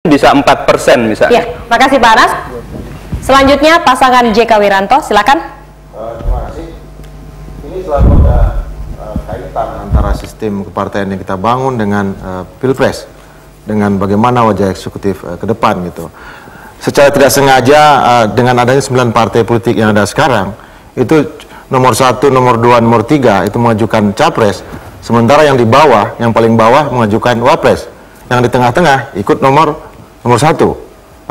bisa 4% misalnya. Ya, makasih Pak Anas. Selanjutnya pasangan JK Wiranto, silakan. Terima kasih. Ini selalu ada kaitan antara sistem kepartaian yang kita bangun dengan pilpres, dengan bagaimana wajah eksekutif ke depan gitu. Secara tidak sengaja dengan adanya 9 partai politik yang ada sekarang, itu nomor 1, nomor 2, nomor 3 itu mengajukan capres, sementara yang di bawah, yang paling bawah mengajukan wapres, yang di tengah-tengah ikut nomor 1.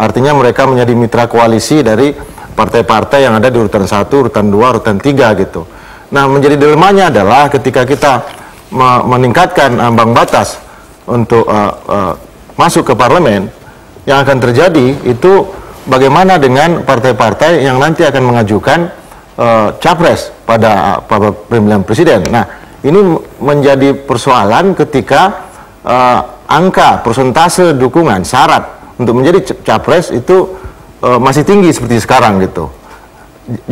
Artinya mereka menjadi mitra koalisi dari partai-partai yang ada di urutan 1, urutan 2, urutan 3 gitu. Nah, menjadi dilemanya adalah ketika kita meningkatkan ambang batas untuk masuk ke parlemen, yang akan terjadi itu bagaimana dengan partai-partai yang nanti akan mengajukan capres pada pemilihan presiden. Nah, ini menjadi persoalan ketika angka persentase dukungan syarat untuk menjadi capres itu masih tinggi seperti sekarang gitu.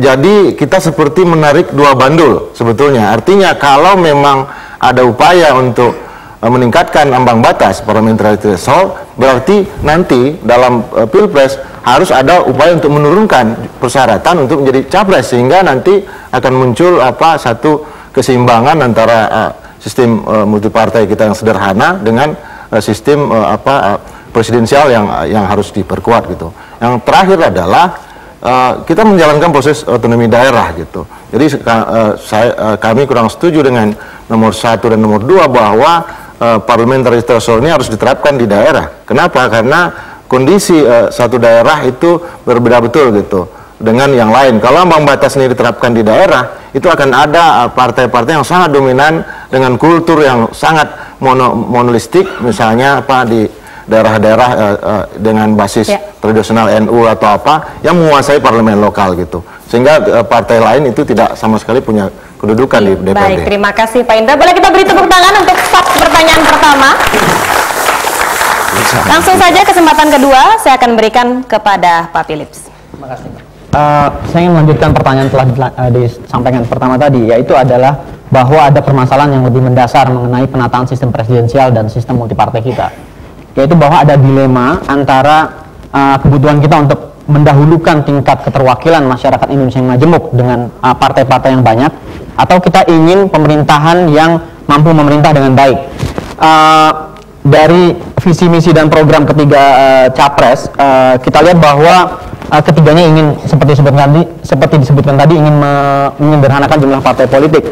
Jadi kita seperti menarik dua bandul sebetulnya. Artinya kalau memang ada upaya untuk meningkatkan ambang batas parliamentary threshold, berarti nanti dalam pilpres harus ada upaya untuk menurunkan persyaratan untuk menjadi capres, sehingga nanti akan muncul satu keseimbangan antara sistem multipartai kita yang sederhana dengan sistem presidensial yang harus diperkuat gitu. Yang terakhir adalah kita menjalankan proses otonomi daerah gitu. Jadi kami kurang setuju dengan nomor 1 dan nomor 2 bahwa parliamentary threshold ini harus diterapkan di daerah. Kenapa? Karena kondisi satu daerah itu berbeda betul gitu dengan yang lain. Kalau ambang batas ini diterapkan di daerah, itu akan ada partai-partai yang sangat dominan dengan kultur yang sangat monolistik, misalnya di daerah-daerah dengan basis tradisional NU atau yang menguasai parlemen lokal gitu, sehingga partai lain itu tidak sama sekali punya kedudukan di DPRD. Baik, terima kasih Pak Indra. Boleh kita beri tepuk tangan untuk pertanyaan pertama. Langsung saja kesempatan kedua saya akan berikan kepada Pak Philips. Terima kasih. Saya ingin melanjutkan pertanyaan telah disampaikan pertama tadi, yaitu adalah bahwa ada permasalahan yang lebih mendasar mengenai penataan sistem presidensial dan sistem multipartai kita, yaitu bahwa ada dilema antara kebutuhan kita untuk mendahulukan tingkat keterwakilan masyarakat Indonesia yang majemuk dengan partai-partai yang banyak, atau kita ingin pemerintahan yang mampu memerintah dengan baik. Dari visi misi dan program ketiga capres, kita lihat bahwa ketiganya ingin seperti disebutkan tadi ingin menyederhanakan jumlah partai politik.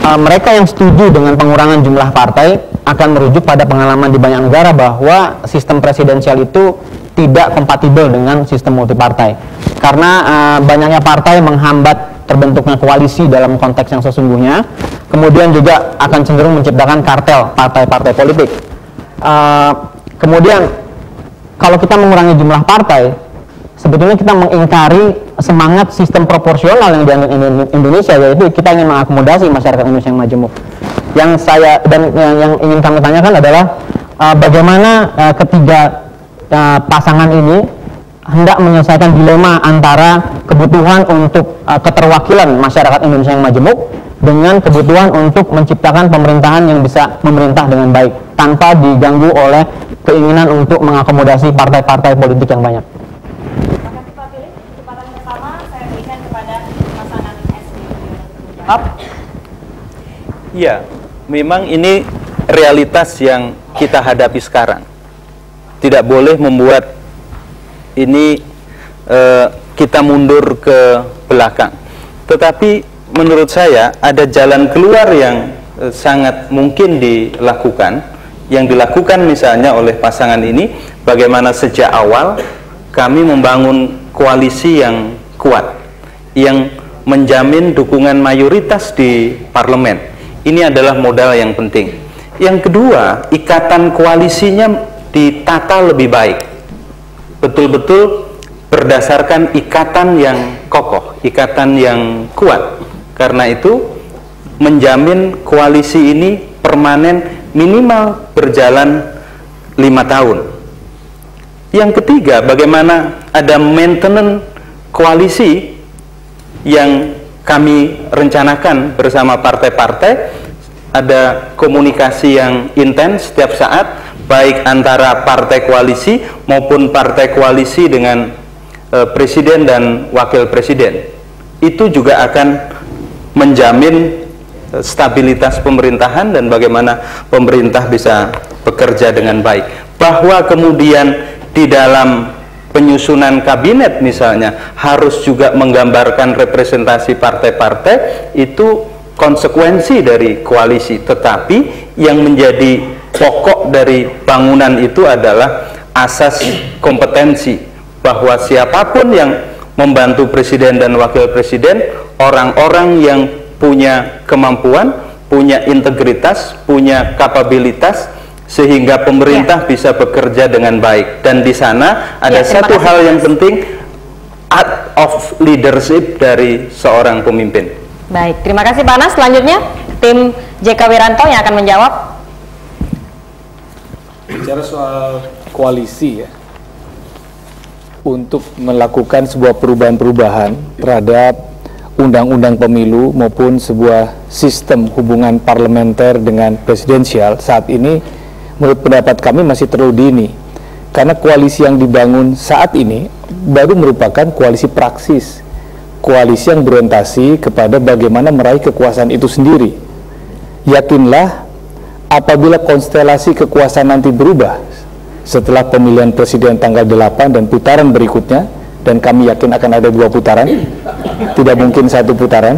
Mereka yang setuju dengan pengurangan jumlah partai akan merujuk pada pengalaman di banyak negara bahwa sistem presidensial itu tidak kompatibel dengan sistem multipartai, karena banyaknya partai menghambat terbentuknya koalisi dalam konteks yang sesungguhnya, kemudian juga akan cenderung menciptakan kartel partai-partai politik. Kemudian kalau kita mengurangi jumlah partai, sebetulnya kita mengingkari semangat sistem proporsional yang dianut Indonesia, yaitu kita ingin mengakomodasi masyarakat Indonesia yang majemuk. Yang ingin kami tanyakan adalah bagaimana ketiga pasangan ini hendak menyelesaikan dilema antara kebutuhan untuk keterwakilan masyarakat Indonesia yang majemuk dengan kebutuhan untuk menciptakan pemerintahan yang bisa memerintah dengan baik tanpa diganggu oleh keinginan untuk mengakomodasi partai-partai politik yang banyak. Ya, memang ini realitas yang kita hadapi sekarang. Tidak boleh membuat ini kita mundur ke belakang. Tetapi menurut saya ada jalan keluar yang sangat mungkin dilakukan. Yang dilakukan misalnya oleh pasangan ini, bagaimana sejak awal kami membangun koalisi yang kuat, yang menjamin dukungan mayoritas di parlemen. Ini adalah modal yang penting. Yang kedua, ikatan koalisinya ditata lebih baik, betul-betul berdasarkan ikatan yang kokoh, ikatan yang kuat. Karena itu menjamin koalisi ini permanen, minimal berjalan 5 tahun. Yang ketiga, bagaimana ada maintenance koalisi yang kami rencanakan bersama partai-partai, ada komunikasi yang intens setiap saat, baik antara partai koalisi maupun partai koalisi dengan presiden dan wakil presiden. Itu juga akan menjamin stabilitas pemerintahan dan bagaimana pemerintah bisa bekerja dengan baik. Bahwa kemudian di dalam penyusunan kabinet misalnya harus juga menggambarkan representasi partai-partai, itu konsekuensi dari koalisi. Tetapi yang menjadi pokok dari bangunan itu adalah asas kompetensi, bahwa siapapun yang membantu presiden dan wakil presiden, orang-orang yang punya kemampuan, punya integritas, punya kapabilitas, sehingga pemerintah bisa bekerja dengan baik. Dan di sana ada satu hal yang penting, art of leadership dari seorang pemimpin. Baik, terima kasih Pak Anas. Selanjutnya tim JK Wiranto yang akan menjawab. Bicara soal koalisi ya, untuk melakukan sebuah perubahan-perubahan terhadap undang-undang pemilu maupun sebuah sistem hubungan parlementer dengan presidensial saat ini, menurut pendapat kami masih terlalu dini, karena koalisi yang dibangun saat ini baru merupakan koalisi praksis, koalisi yang berorientasi kepada bagaimana meraih kekuasaan itu sendiri. Yakinlah, apabila konstelasi kekuasaan nanti berubah setelah pemilihan presiden tanggal 8 dan putaran berikutnya, dan kami yakin akan ada 2 putaran, tidak mungkin 1 putaran,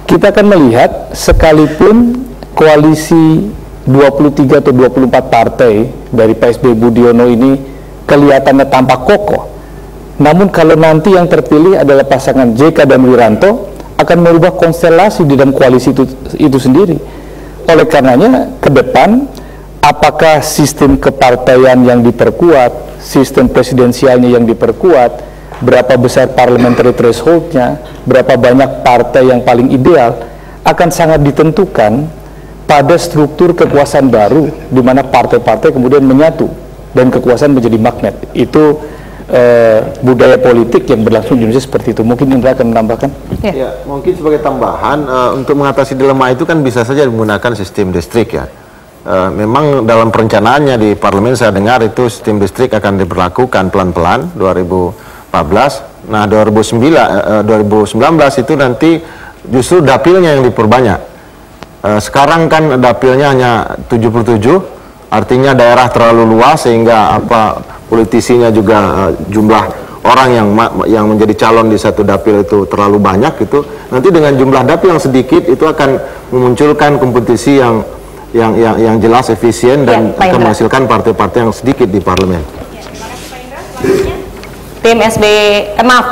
kita akan melihat sekalipun koalisi 23 atau 24 partai dari Pak SBY Budiono ini kelihatannya tampak kokoh, namun kalau nanti yang terpilih adalah pasangan JK dan Wiranto, akan merubah konstelasi di dalam koalisi itu sendiri. Oleh karenanya ke depan, apakah sistem kepartaian yang diperkuat, sistem presidensialnya yang diperkuat, berapa besar parliamentary threshold-nya, berapa banyak partai yang paling ideal, akan sangat ditentukan pada struktur kekuasaan baru, di mana partai-partai kemudian menyatu dan kekuasaan menjadi magnet. Itu budaya politik yang berlangsung di Indonesia seperti itu. Mungkin Indra akan menambahkan? Ya, mungkin sebagai tambahan, untuk mengatasi dilema itu kan bisa saja menggunakan sistem distrik ya. Memang dalam perencanaannya di parlemen saya dengar itu sistem distrik akan diberlakukan pelan-pelan 2014. Nah 2019 itu nanti justru dapilnya yang diperbanyak. Sekarang kan dapilnya hanya 77, artinya daerah terlalu luas sehingga politisinya juga jumlah orang yang menjadi calon di satu dapil itu terlalu banyak itu. Nanti dengan jumlah dapil yang sedikit itu akan memunculkan kompetisi yang jelas, efisien, dan akan menghasilkan partai-partai yang sedikit di parlemen. Tim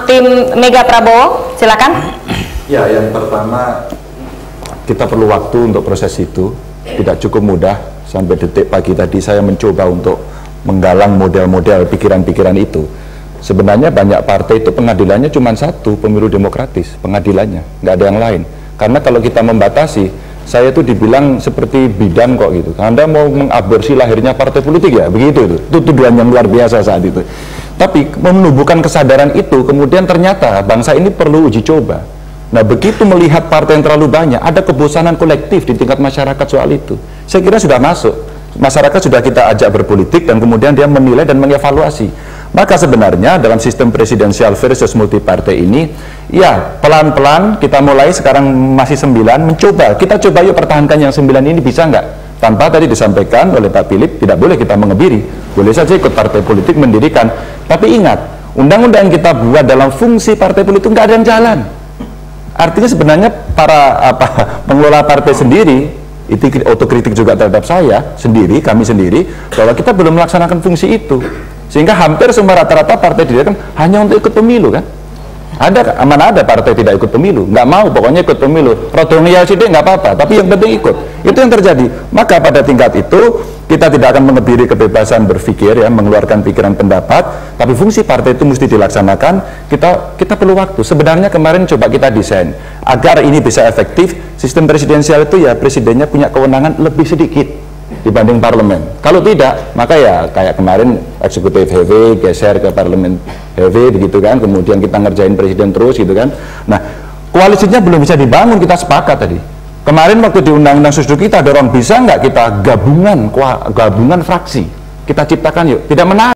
tim Mega Prabowo, silakan. Ya, yang pertama kita perlu waktu untuk proses itu, tidak cukup mudah. Sampai detik pagi tadi saya mencoba untuk menggalang model-model pikiran-pikiran itu. Sebenarnya banyak partai itu pengadilannya cuma satu, pemilu demokratis, pengadilannya, nggak ada yang lain. Karena kalau kita membatasi, saya itu dibilang seperti bidan kok gitu. Anda mau mengaborsi lahirnya partai politik ya, begitu itu. Itu tuduhan yang luar biasa saat itu. Tapi menumbuhkan kesadaran itu, kemudian ternyata bangsa ini perlu uji coba. Nah, begitu melihat partai yang terlalu banyak, ada kebosanan kolektif di tingkat masyarakat soal itu. Saya kira sudah masuk. Masyarakat sudah kita ajak berpolitik dan kemudian dia menilai dan mengevaluasi. Maka sebenarnya dalam sistem presidensial versus multipartai ini, ya pelan-pelan kita mulai sekarang masih 9, mencoba, kita coba yuk pertahankan yang 9 ini, bisa nggak? Tanpa tadi disampaikan oleh Pak Philip, tidak boleh kita mengebiri, boleh saja ikut partai politik mendirikan. Tapi ingat, undang-undang yang kita buat dalam fungsi partai politik nggak ada yang jalan. Artinya sebenarnya para pengelola partai sendiri, itu otokritik juga terhadap saya sendiri, kami sendiri, bahwa kita belum melaksanakan fungsi itu. Sehingga hampir semua rata-rata partai didirikan hanya untuk ikut pemilu kan. Mana ada partai tidak ikut pemilu, nggak mau pokoknya ikut pemilu, rodongnya sidik nggak apa-apa, tapi yang penting ikut. Itu yang terjadi. Maka pada tingkat itu kita tidak akan mengebiri kebebasan berpikir ya, mengeluarkan pikiran pendapat, tapi fungsi partai itu mesti dilaksanakan. Kita perlu waktu. Sebenarnya kemarin coba kita desain agar ini bisa efektif. Sistem presidensial itu ya presidennya punya kewenangan lebih sedikit dibanding parlemen. Kalau tidak, maka ya kayak kemarin eksekutif heavy geser ke parlemen heavy begitu kan, kemudian kita ngerjain presiden terus gitu kan. Nah, koalisinya belum bisa dibangun, kita sepakat tadi. Kemarin waktu di Undang-Undang Susdu kita dorong, bisa nggak kita gabungan fraksi, kita ciptakan yuk, tidak menarik.